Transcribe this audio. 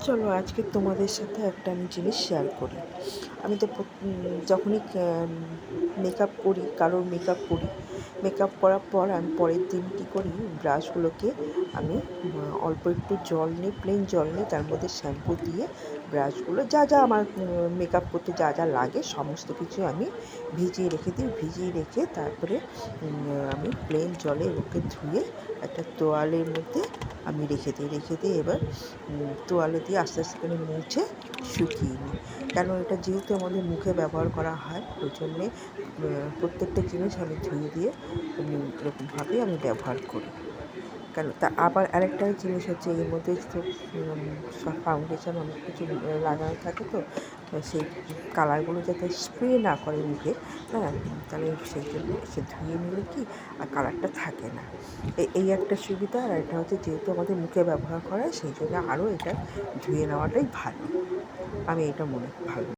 চলো আজকে তোমাদের সাথে একটা আমি জিনিস শেয়ার করি। আমি তো যখনই মেকআপ করি, কারোর মেকআপ করি, মেকআপ করার পর আমি পরের দিন কী করি, ব্রাশগুলোকে আমি অল্প একটু জল নিয়ে, প্লেন জল নিয়ে তার মধ্যে শ্যাম্পু দিয়ে ব্রাশগুলো যা যা আমার মেকআপ করতে যা যা লাগে সমস্ত কিছু আমি ভিজিয়ে রেখে দিই। ভিজিয়ে রেখে তারপরে আমি প্লেন জলে ওকে ধুয়ে একটা তোয়ালের মধ্যে আমি রেখে দিই। এবার তোয়ালে দিয়ে আস্তে আস্তে করে মুছে শুকিয়ে নিই। কেন এটা যেহেতু আমাদের মুখে ব্যবহার করা হয়, ওই জন্যে প্রত্যেকটা জিনিস আমি ধুয়ে দিয়ে এরকমভাবেই আমি ব্যবহার করি। কেন তা আবার আরেকটা জিনিস হচ্ছে, এর মধ্যে তো ফাউন্ডেশন অনেক কিছু লাগানো থাকে, তো সেই কালারগুলো যাতে স্প্রে না করে মুখে, হ্যাঁ, তাহলে সেই জন্য সে ধুয়ে নিলে কি আর কালারটা থাকে না। এই একটা সুবিধা। আর এটা হচ্ছে যেহেতু আমাদের মুখে ব্যবহার করা হয়, সেই জন্য আরও এটা ধুয়ে নেওয়াটাই ভালো। আমি এটা ভালো